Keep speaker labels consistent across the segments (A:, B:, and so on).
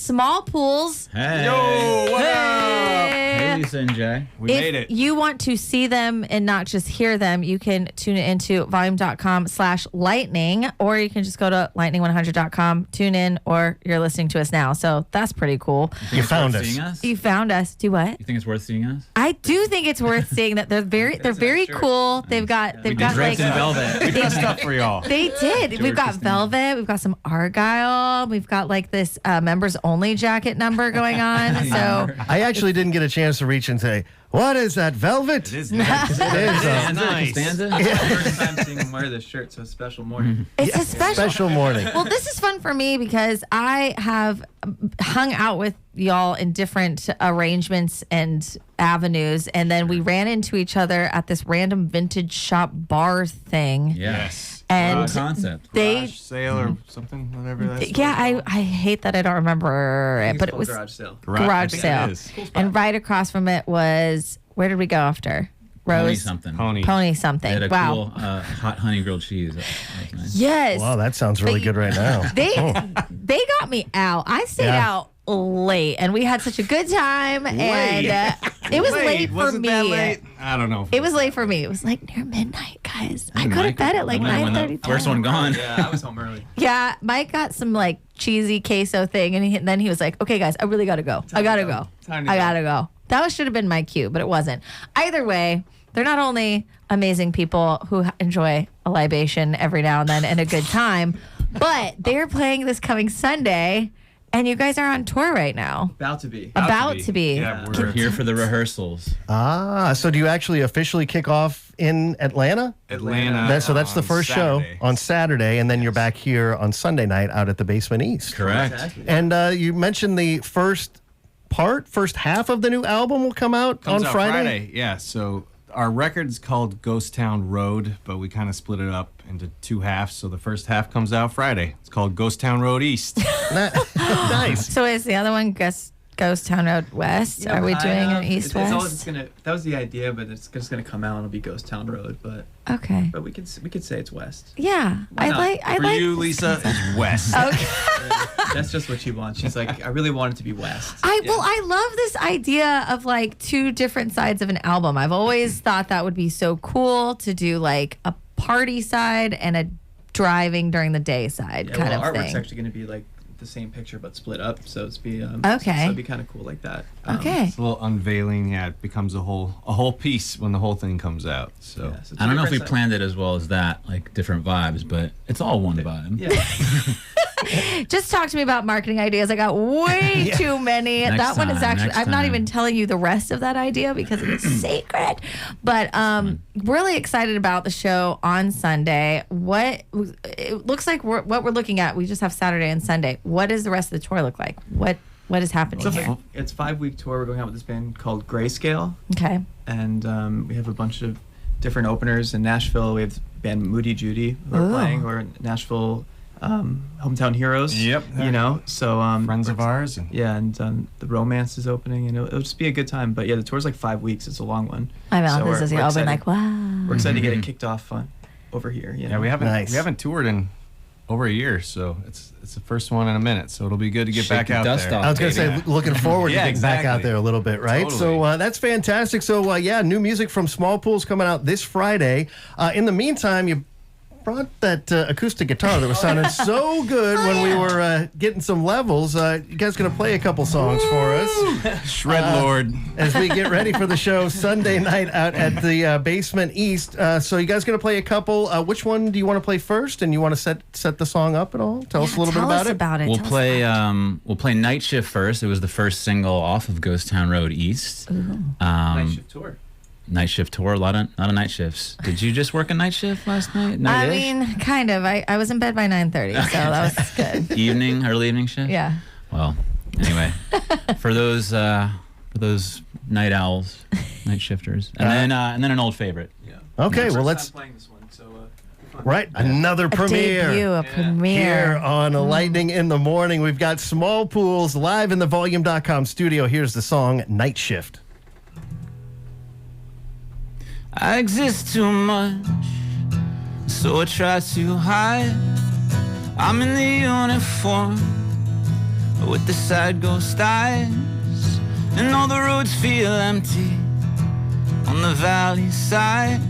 A: Smallpools.
B: Hey.
C: Yo, what up?
B: Hey, Lisa and Jay.
C: We made it.
A: If you want to see them and not just hear them, you can tune into volume.com/lightning, or you can just go to lightning100.com, tune in, or you're listening to us now. So that's pretty cool.
B: You
D: found us.
B: Seeing us.
A: You found us. Do what?
B: You think it's worth seeing us?
A: I do think it's worth seeing that they're very cool. They've got
B: We
A: like
B: draped in velvet.
C: We did stuff for y'all.
A: they did. We've got
B: Christine.
A: velvet. We've got some Argyle. We've got like this members only jacket number going on. So
D: I actually didn't get a chance to reach and say, what is that, velvet?
C: It is nice.
D: It is,
C: nice.
B: Costanza?
E: First time seeing him wear this shirt, so a special morning.
A: it's a
D: special morning.
A: Well, this is fun for me because I have hung out with y'all in different arrangements and avenues, and then we ran into each other at this random vintage shop bar thing.
C: Yes.
A: And
B: Concept.
A: they,
C: Garage sale or something, whatever that's
A: yeah, I hate that I don't remember it, but it was
E: garage sale.
A: garage sale. And right across from it was, where did we go after?
B: Pony
A: Rose
B: something.
C: Pony.
A: Pony
B: They
A: something.
B: had a
A: Wow.
B: cool hot honey grilled cheese. That was nice.
A: Yes.
D: Wow, that sounds really good right now.
A: They got me out. I stayed out late, and we had such a good time. And it was late for
C: Wasn't
A: me.
C: that late? I don't know.
A: It was late for me. It was like near midnight, guys. I go to
B: Mike-
A: bed at like
B: when the
A: 9:30.
B: First one gone.
E: Yeah, I was home early.
A: Yeah, Mike got some like cheesy queso thing, and then he was like, "Okay, guys, I really gotta go. I gotta go.
E: Time to
A: I
E: go."
A: gotta go." That should have been my cue, but it wasn't. Either way, they're not only amazing people who enjoy a libation every now and then and a good time, but they're playing this coming Sunday, and you guys are on tour right now.
E: About to be.
A: About to be.
C: Yeah,
B: We're
C: we're
B: here for the rehearsals.
D: So do you actually officially kick off in Atlanta?
C: Atlanta.
D: So that's the
C: on
D: first
C: Saturday.
D: show on Saturday, and then you're back here on Sunday night out at the Basement East.
B: Correct.
E: Exactly.
D: And you mentioned the first half of the new album will come out
C: Comes
D: on
C: out
D: Friday.
C: Yeah, so our record's called Ghost Town Road, but we kind of split it up into two halves. So the first half comes out Friday. It's called Ghost Town Road East.
D: Nice.
A: So is the other one Ghost Town Road West?
E: Yeah,
A: are we
E: but
A: doing an
E: it's all
A: east-west?
E: that was the idea, but it's just gonna come out and it'll be Ghost Town Road.
A: Okay.
E: But we could say it's west.
A: Yeah,
E: Why not?
A: I
C: For
A: like
C: you,
A: this
C: Lisa,
A: concept.
C: it's West.
A: Okay.
E: That's just what she wants. She's like, I really want it to be west.
A: I love this idea of like two different sides of an album. I've always thought that would be so cool to do like a party side and a driving during the day side
E: Yeah,
A: kind
E: well,
A: of
E: artwork's
A: thing.
E: actually gonna be like the same picture but split up, so it's be
A: Okay.
E: So it'd be kind of cool like that.
A: Okay.
C: It's a little unveiling. Yeah, it becomes a whole piece when the whole thing comes out. So
E: Yeah, so
B: I don't know if we
E: different
B: planned it as well as that, like different vibes, but it's all one vibe.
E: Yeah.
A: Just talk to me about marketing ideas. I got way too many.
B: Next
A: That one is
B: time,
A: actually,
B: next
A: I'm not
B: time.
A: even telling you the rest of that idea because it's sacred. But really excited about the show on Sunday. It looks like what we're looking at, we just have Saturday and Sunday. What does the rest of the tour look like? What is happening here?
E: It's a 5-week tour. We're going out with this band called Grayscale,
A: Okay.
E: and we have a bunch of different openers in Nashville. We have the band Moody Judy who are
A: Ooh.
E: playing. We're in Nashville hometown heroes.
C: Yep.
E: You know, so
C: friends of ours. And
E: yeah, and the Romance is opening, and it'll just be a good time. But yeah, the tour's like 5 weeks. It's a long one.
A: I know.
E: So
A: This is
E: we're
A: I'll be
E: excited.
A: like, wow.
E: We're excited to get it kicked off over here. You know?
C: yeah, we
D: Nice.
C: haven't toured in over a year, so it's the first one in a minute. So it'll be good to get
B: Shake
C: back
B: the
C: out
B: dust
C: there.
B: off.
D: I was going to say, looking forward
C: Yeah,
D: to getting back out
C: exactly.
D: there a little bit, right?
C: Totally.
D: So that's fantastic. So, new music from Smallpools coming out this Friday. In the meantime, you brought that acoustic guitar that was sounding so good when we were getting some levels. You guys going to play a couple songs for us
C: Shred Lord.
D: as we get ready for the show Sunday night out at the Basement East. So you guys going to play a couple. Which one do you want to play first? And you want to set the song up at all? Tell us a little bit about it.
B: We'll
A: Tell us
B: play
A: about
B: we'll play Night Shift first. It was the first single off of Ghost Town Road East.
E: Night shift tour.
B: Night shift tour, a lot of night shifts. Did you just work a night shift last night?
A: I
B: Night-ish?
A: mean, kind of. I was in bed by 9:30, so that was good.
B: Early evening shift.
A: Yeah.
B: Well, anyway, for those night owls, night shifters, and then an old favorite.
E: Yeah.
D: Okay, well,
E: First
D: let's...
E: time playing this one, so
D: Right, another premiere.
A: Debut, a
D: Here
A: premiere.
D: on Lightning in the Morning, we've got Smallpools live in the Volume.com studio. Here's the song Night Shift.
B: I exist too much, so I try to hide. I'm in the uniform with the sad ghost eyes, and all the roads feel empty on the valley side.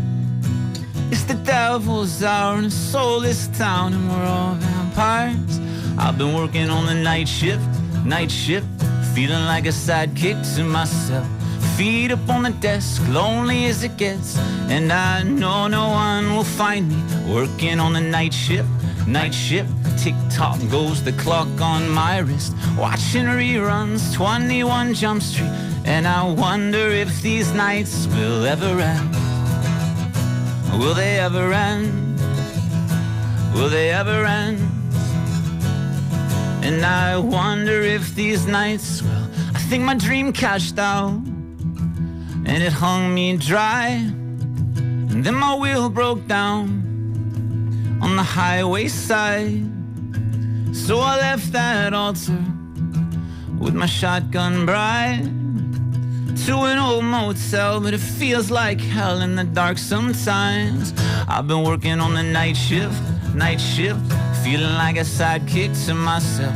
B: It's the devil's hour in a soulless town, and we're all vampires. I've been working on the night shift, feeling like a sidekick to myself. Feet up on the desk, lonely as it gets, and I know no one will find me working on the night shift. Tick-tock goes the clock on my wrist, watching reruns, 21 Jump Street, and I wonder if these nights will ever end. Will they ever end? Will they ever end? And I wonder if these nights will. I think my dream cashed out, and it hung me dry, and then my wheel broke down on the highway side. So I left that altar with my shotgun bride to an old motel, but it feels like hell in the dark sometimes. I've been working on the night shift, feeling like a sidekick to myself.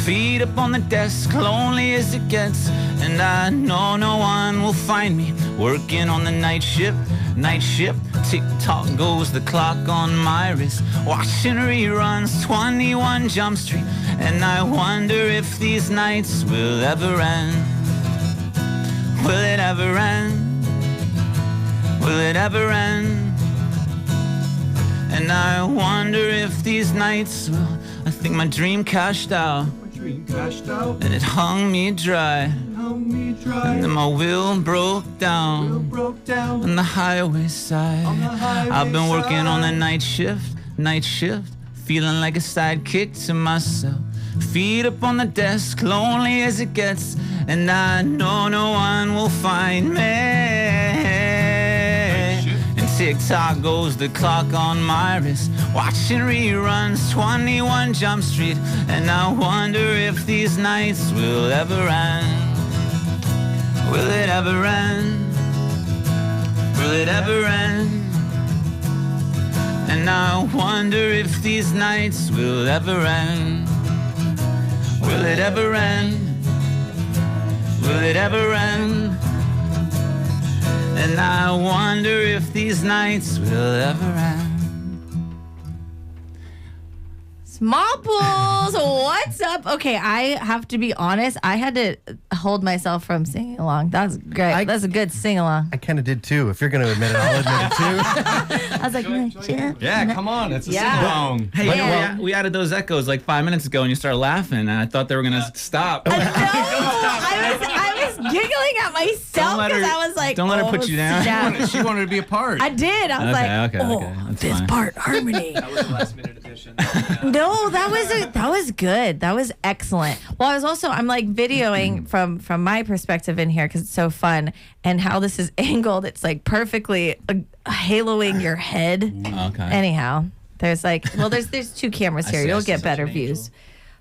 B: Feet up on the desk, lonely as it gets, and I know no one will find me working on the night shift. Tick-tock goes the clock on my wrist, watching reruns, 21 Jump Street, and I wonder if these nights will ever end. Will it ever end? Will it ever end? And I wonder if these nights will. I think my dream cashed out, and it hung me dry, and then my wheel broke down on the highway side. I've been working on the night shift, feeling like a sidekick to myself. Feet up on the desk, lonely as it gets, and I know no one will find me. And tick-tock goes the clock on my wrist, watching reruns, 21 Jump Street, and I wonder if these nights will ever end. Will it ever end? Will it ever end? And I wonder if these nights will ever end. Will it ever end? Will it ever end? And I wonder if these nights will ever end.
A: Smallpools, what's up? Okay, I have to be honest. I had to hold myself from singing along. That was great. That's a good sing along.
D: I kind of did too. If you're going to admit it, I'll admit it too.
A: I was like,
C: Yeah, come on. It's a
A: Yeah.
C: sing-along.
B: Hey,
A: Yeah.
B: we added those echoes like 5 minutes ago, and you started laughing, and I thought they were gonna stop.
A: No, I was giggling at myself because I was like,
B: don't let her put you down.
A: snap.
C: She wanted to be a part.
A: I did. I was like,
B: okay. That's
A: this
B: fine.
A: part harmony.
E: That was a last minute addition.
A: No, that was good. That was excellent. Well, I'm like videoing from my perspective in here because it's so fun and how this is angled. It's like perfectly haloing your head.
B: Okay.
A: Anyhow, there's there's two cameras here.
B: see,
A: You'll
B: I see.
A: get
B: Such
A: better
E: an angel.
A: views.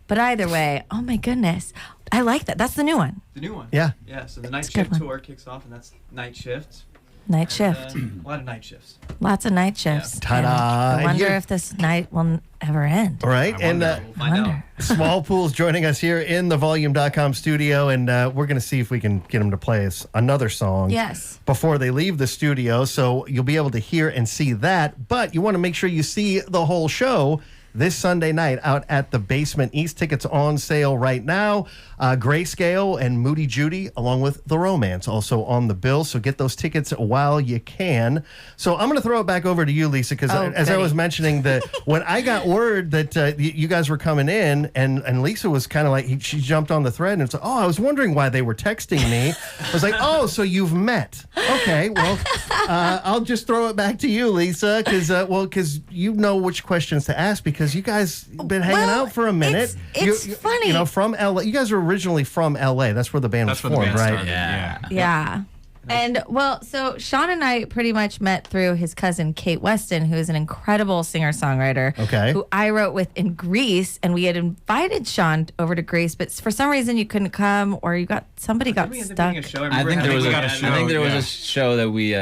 A: But either way, oh my goodness, I like that. That's the new one.
E: The new one.
D: Yeah.
E: Yeah, so the night
A: It's a good
E: shift
A: one.
E: tour kicks off, and that's night shift.
A: Night shift.
E: A lot of night shifts.
A: Lots of night shifts.
D: Ta-da.
A: And I
D: And
A: wonder
D: you-
A: if this night will ever end.
D: All right. And
E: We'll find out.
D: Smallpools joining us here in the Volume.com studio, and we're going to see if we can get them to play us another song
A: Yes.
D: before they leave the studio. So you'll be able to hear and see that, but you want to make sure you see the whole show this Sunday night out at the Basement East. Tickets on sale right now. Grayscale and Moody Judy, along with The Romance, also on the bill. So get those tickets while you can. So I'm going to throw it back over to you, Lisa, because as I
A: goody.
D: was mentioning, that when I got word that you guys were coming in, and Lisa was kind of like, she jumped on the thread and it's like, oh, I was wondering why they were texting me. I was like, oh, so you've met. Okay, well, I'll just throw it back to you, Lisa, because you know which questions to ask, because you guys been hanging
A: Well,
D: out for a minute.
A: it's funny.
D: You know, from LA. You guys are originally from LA. That's where the band
C: That's
D: was
C: where the
D: formed,
C: band
D: right?
C: started.
A: Yeah. And well, so Sean and I pretty much met through his cousin Kate Weston, who is an incredible singer-songwriter.
D: Okay.
A: Who I wrote with in Greece, and we had invited Sean over to Greece, but for some reason you couldn't come, or somebody got
E: Didn't we end up
A: stuck.
E: doing a show?
B: I think there was
C: we
B: a,
C: got a
B: I
C: show,
B: think there was
C: yeah.
B: a show that we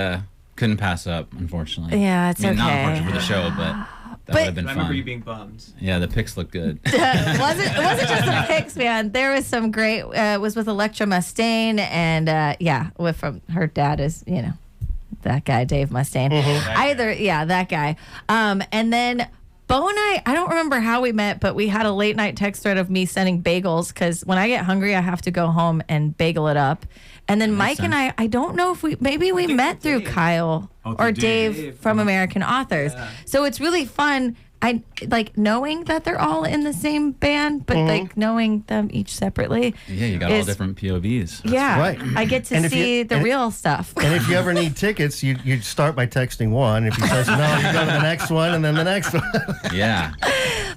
B: couldn't pass up, unfortunately.
A: Yeah, it's
B: I mean, not
A: okay.
B: unfortunately for the show, but That would have been
E: I
B: fun.
E: remember you being bummed.
B: Yeah, the pics look good.
A: it wasn't just the pics, man. There was some great. It was with Electra Mustaine, and with from her dad is that guy Dave Mustaine. That guy. And then Bo and I don't remember how we met, but we had a late night text thread of me sending bagels because when I get hungry, I have to go home and bagel it up. And then Mike and I don't know if we met through Kyle or Dave from American Authors.
E: Yeah.
A: So it's really fun. I like knowing that they're all in the same band, but like knowing them each separately.
B: Yeah, you got all different POVs.
A: Yeah,
D: right.
A: I get to see the real stuff.
D: And if you ever need tickets, you start by texting one. If he says no, you go to the next one and then the next one.
B: Yeah.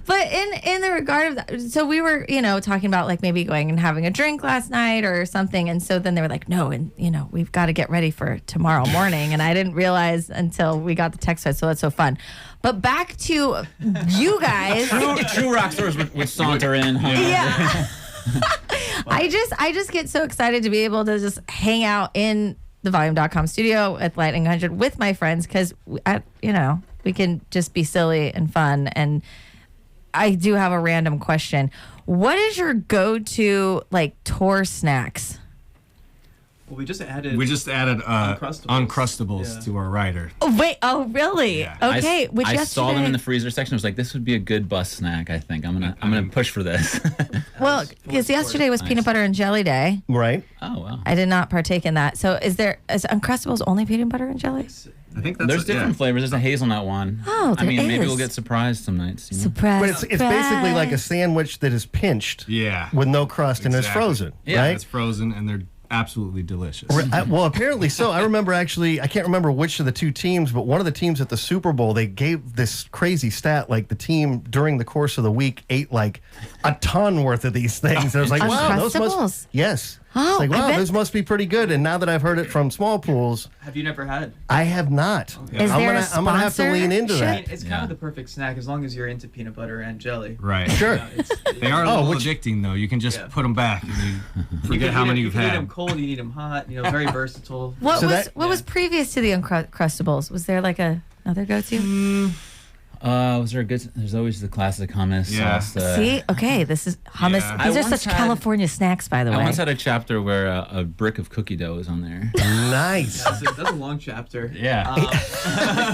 A: But in the regard of that, so we were, talking about like maybe going and having a drink last night or something. And so then they were like, no, and we've got to get ready for tomorrow morning. And I didn't realize until we got the text thread. So that's so fun. But back to you guys.
B: True rock stars would saunter in.
A: Yeah. I just get so excited to be able to just hang out in the volume.com studio at Lightning 100 with my friends because, we can just be silly and fun. And I do have a random question. What is your go-to, tour snacks?
E: Well, we just added
C: Uncrustables to our rider.
A: Oh, wait. Oh, really?
C: Yeah.
A: Okay.
B: I saw them in the freezer section. I was like, this would be a good bus snack, I think. I'm gonna push for this.
A: Well, because yesterday was peanut butter and jelly day.
D: Right.
B: Oh, wow.
A: I did not partake in that. So is Uncrustables only peanut butter and jelly?
C: I think that's
B: There's different flavors. There's a hazelnut one.
A: Oh, there
B: maybe
A: is.
B: we'll get surprised some nights.
A: Surprise.
D: But it's basically like a sandwich that is pinched
C: Yeah.
D: with no crust and is
C: Exactly.
D: frozen,
B: Yeah,
D: right?
C: It's frozen and they're absolutely delicious.
D: Well, apparently so. I remember I can't remember which of the two teams, but one of the teams at the Super Bowl, they gave this crazy stat, like the team during the course of the week ate like a ton worth of these things. And I was like, wow, those
A: Uncrustables?
D: must, yes.
A: Oh,
D: It's like,
A: I
D: wow,
A: bet-
D: those must be pretty good. And now that I've heard it from Smallpools,
E: Have you never had?
D: I have not.
E: Okay.
A: Is
D: I'm
A: there
D: gonna, I'm gonna have to lean into
A: sponsorship?
E: I mean,
D: that.
E: it's kind of the perfect snack as long as you're into peanut butter and jelly.
C: Right.
D: Sure.
C: They are a
D: Oh,
C: little
D: which-
C: addicting though. You can just
E: Yeah.
C: put them back and you
E: You
C: forget
E: can
C: how
E: eat
C: many
E: them-
C: you've
E: you can eat
C: had.
E: them cold, you need them hot. Very versatile.
A: What
D: So
A: was
D: that-
A: what was previous to the Uncrustables? Was there like another go-to?
B: Was there a good? There's always the classic hummus
C: Yeah.
B: sauce.
A: See, okay, this is hummus.
C: Yeah.
A: These
B: I
A: are
B: once
A: such
B: had-
A: California snacks, by the
B: I
A: way.
B: once had a chapter where a brick of cookie dough was on there.
D: Nice.
E: That's a long chapter.
C: Yeah.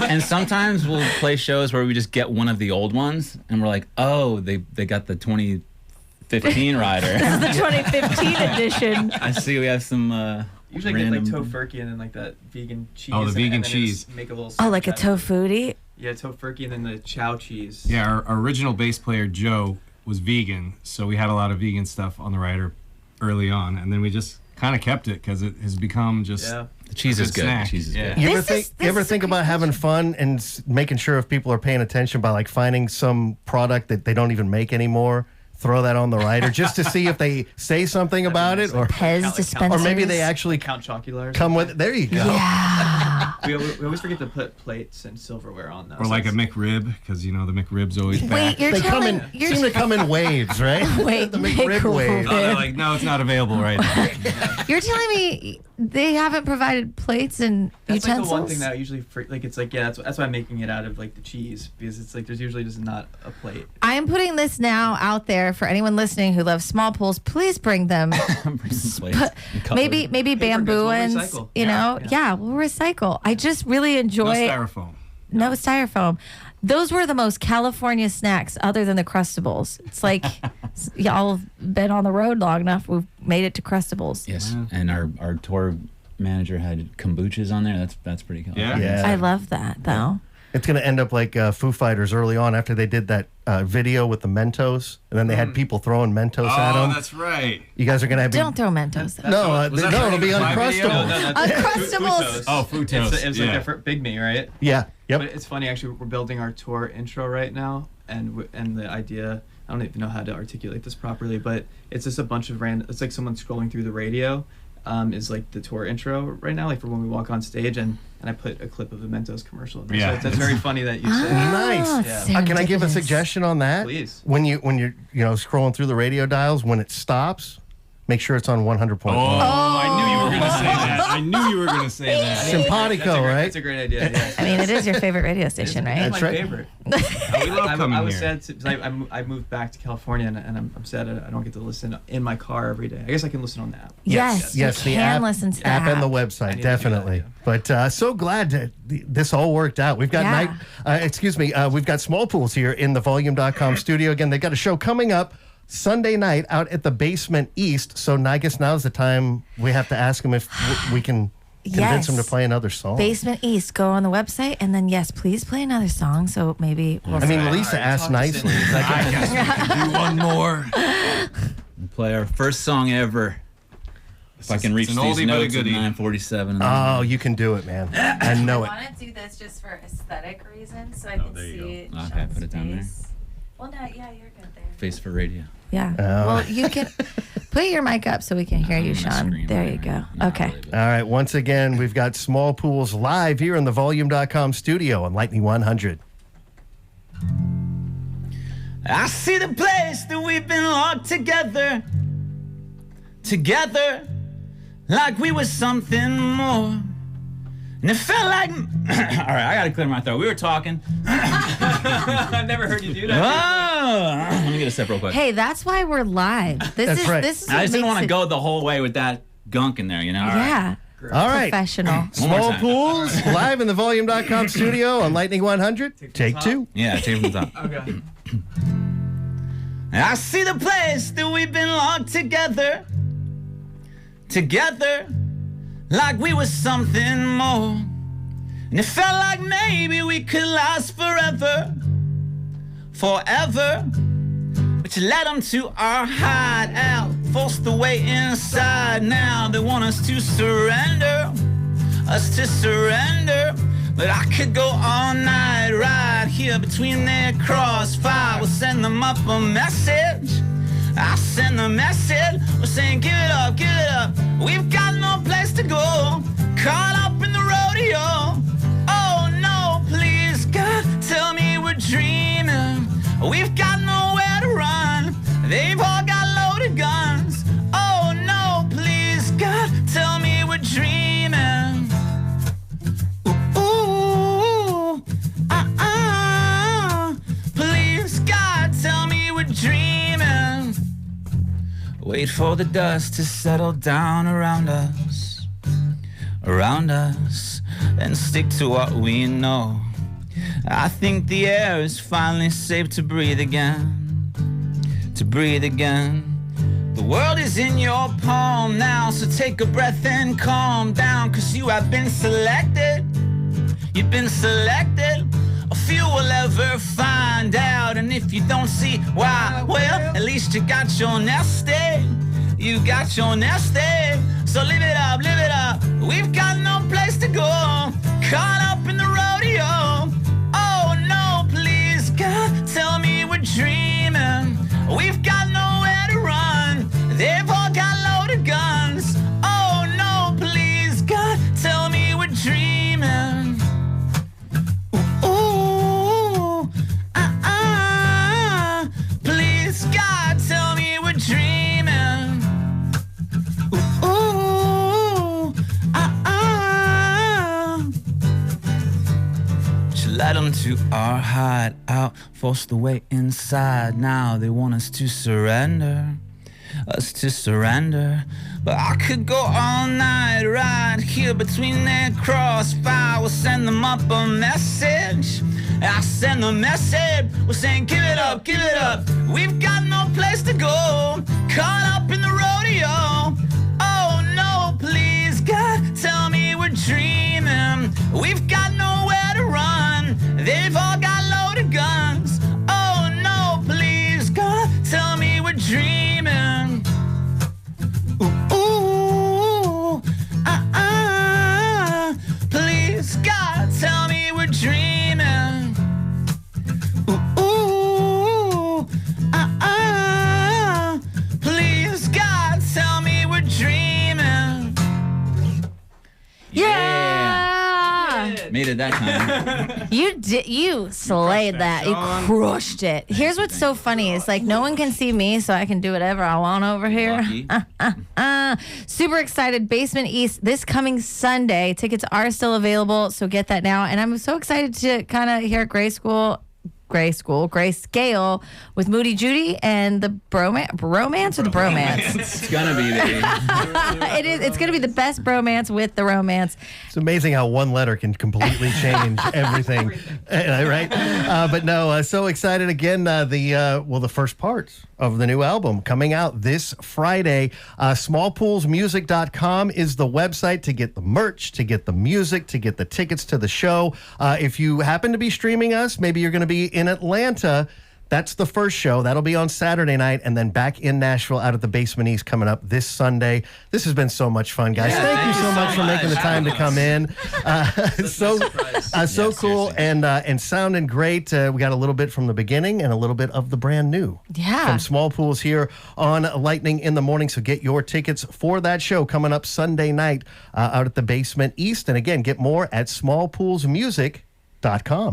B: And sometimes we'll play shows where we just get one of the old ones, and we're like, oh, they got the 2015 rider.
A: the 2015 edition.
B: I see we have some.
E: Usually get
B: random-
E: like tofurkey and then like that vegan cheese.
C: Oh, the
E: and-
C: vegan
E: and then
C: cheese.
E: just Make a little.
A: Oh, like a
E: sandwich out of it.
A: tofuti.
E: Yeah, tofurkey and then the chow cheese.
C: Yeah, our original bass player Joe was vegan, so we had a lot of vegan stuff on the rider early on, and then we just kind of kept it because it has become just
E: Yeah.
B: The cheese is
C: Good
B: good.
C: snack.
B: The cheese is
C: Yeah.
B: good.
D: You ever
A: This
D: think
A: is- this
D: you ever
A: is a
D: think
A: great
D: about having fun and making sure if people are paying attention by like finding some product that they don't even make anymore, throw that on the rider just to see if they say something about it or
A: Pez
E: Count-
A: dispensers.
D: or maybe they actually
E: Count Chocula.
D: come with it. There you go.
E: We always forget to put plates and silverware on those.
C: or like a McRib because the McRib's always
A: Wait,
C: back.
A: you're
D: They come
A: telling
D: in
A: you're
D: seem to come in waves, right?
A: Wait,
D: the McRib wave.
C: Oh, they're like, no, it's not available right now.
A: You're telling me they haven't provided plates and
E: That's like
A: utensils?
E: the one thing that I usually that's why I'm making it out of like the cheese because it's like there's usually just not a plate.
A: I am putting this now out there for anyone listening who loves Smallpools. Please bring them.
B: Bring some plates and cutlery.
A: maybe
E: Paper
A: bamboo
E: goods, we'll
A: ones.
E: recycle.
A: Yeah, we'll recycle. I just really
C: No
A: enjoy
C: styrofoam.
A: no styrofoam. Those were the most California snacks other than the Crustables. It's like y'all have been on the road long enough. We've made it to Crustables.
B: Yes, and our tour manager had kombuchas on there. That's pretty cool.
C: Yeah.
D: Yeah.
A: I love that though.
D: It's going to end up like Foo Fighters early on after they did that video with the Mentos, and then they had people throwing Mentos at
C: Oh,
D: them.
C: that's right.
D: You guys are going to have
A: Don't throw Mentos.
D: no,
C: Was that
D: no,
C: for
D: it'll be
C: my video?
D: Uncrustables.
A: Uncrustables.
C: Oh, food toast.
E: It's
C: yeah.
E: like their Big Me, right?
D: Yeah, yep.
E: But it's funny actually. We're building our tour intro right now, and the idea. I don't even know how to articulate this properly, but it's just a bunch of random. It's like someone scrolling through the radio. Is like the tour intro right now, like for when we walk on stage, and I put a clip of a Mentos commercial in there.
C: Yeah.
E: So that's very funny that you say.
D: Nice.
E: Yeah.
D: Can I give a
A: serendipitous.
D: suggestion on that?
E: Please.
D: When you're scrolling through the radio dials, when it stops, make sure it's on 100.1.
C: I knew you were going to say that. I knew you were going to say that.
D: Simpatico, right?
E: That's a great idea. Yeah.
A: I mean, it is your favorite radio station, right?
D: That's
E: my
D: right.
E: favorite.
C: We love coming
E: I was
C: here.
E: sad because I moved back to California and I'm sad I don't get to listen in my car every day. I guess I can listen on the app.
A: Yes,
D: Yes,
A: you
D: the
A: can
D: app,
A: listen to the
D: app and the
E: I
D: website,
E: need to do that,
D: definitely.
E: yeah.
D: But so glad that this all worked out. We've got we've got Smallpools here in the Volume.com studio. Again, they got a show coming up Sunday night out at the Basement East. So I guess now's the time we have to ask them if we can convince them to play another song.
A: Basement East. Go on the website and then please play another song. So maybe we'll.
D: I mean, Lisa asked nicely.
C: I guess we can do one more.
B: And play our first song ever. If I can reach
C: It's an
B: these
C: oldie but a
B: notes at
C: goodie.
B: 9:47.
D: Oh, you can do it, man. I know it.
A: I want to do this just for aesthetic reasons, so I
B: can there you see go. Okay, Sean's put it down there.
A: Well, no, yeah, you're good there.
B: Face for radio.
A: Yeah.
D: Oh.
A: Well, you can put your mic up so we can hear you,
B: On my
A: Sean.
B: screen
A: There
B: right
A: you
B: here.
A: go.
B: No,
A: Okay.
B: I'll leave it.
D: All right, once again, we've got Smallpools live here in the Volume.com studio on Lightning 100.
B: I see the place that we've been locked together, like we were something more. And it felt like, all right, I gotta clear my throat. We were talking.
E: I've never heard you do that.
B: Let me get a sip real quick.
A: Hey, that's why we're live.
D: That's right.
A: This is
B: I
A: what
B: just didn't
A: makes
B: want to
A: it-
B: go the whole way with that gunk in there, you know?
A: Yeah.
D: All right.
A: Professional.
B: One more time.
D: Smallpools live in the Volume.com studio on Lightning 100. Take two.
B: Yeah, take it from the top.
E: Okay.
B: I see the place that we've been locked together, like we were something more. And it felt like maybe we could last forever. But you led them to our hideout, forced the way inside. Now they want us to surrender. But I could go all night right here between their crossfire. We'll send them up a message. I'll send the message. We're saying, give it up. We've got no place to go. Caught up in the rodeo. Oh no, please, God, tell me we're dreaming. We've got nowhere to run. They've all got loaded guns. Oh no, please, God, tell me we're dreaming. Please, God, tell me we're dreaming. Wait for the dust to settle down around us, and stick to what we know. I think the air is finally safe to breathe again. The world is in your palm now, so take a breath and calm down, 'cause you have been selected. You've been selected. A few will ever find out, and if you don't see why, well, at least you got your nest egg. So live it up. We've got no place to go. Caught up in the rodeo. Oh no, please, God, tell me we're dreaming. We've got nowhere to run. They've all got loaded guns. Oh no, please, God, tell me we're dreaming. Please, God, tell me we're dreaming. She led them to our hideout, forced the way inside. Now they want us to surrender. But I could go all night right here between their crossfire. We'll send them up a message. I send the message. We're saying, give it up. We've got no place to go. Caught up in the rodeo. Oh no, please, God, tell me we're dreaming. We've got nowhere to run. They've all got loaded guns. Oh no, please, God, tell me we're dreaming. Please, God, tell me we're dreaming. Please, God, tell me Made it that time.
A: You slayed that. You crushed it. Here's what's so funny is like no one can see me, so I can do whatever I want over here. Super excited. Basement East this coming Sunday. Tickets are still available, so get that now. And I'm so excited to kind of hear Grayscale with Moody Judy and the bromance or the bromance.
B: It's gonna be
A: It is. It's gonna be the best bromance with the romance.
D: It's amazing how one letter can completely change everything, right? But no, so excited again. The first parts of the new album coming out this Friday. Smallpoolsmusic.com is the website to get the merch, to get the music, to get the tickets to the show. If you happen to be streaming us, maybe you're going to be in Atlanta. That's the first show. That'll be on Saturday night, and then back in Nashville out at the Basement East coming up this Sunday. This has been so much fun, guys. Thank you so much for making the time to come in. So cool and sounding great. We got a little bit from the beginning and a little bit of the brand new.
A: Yeah.
D: From Smallpools here on Lightning in the Morning. So get your tickets for that show coming up Sunday night out at the Basement East. And again, get more at smallpoolsmusic.com.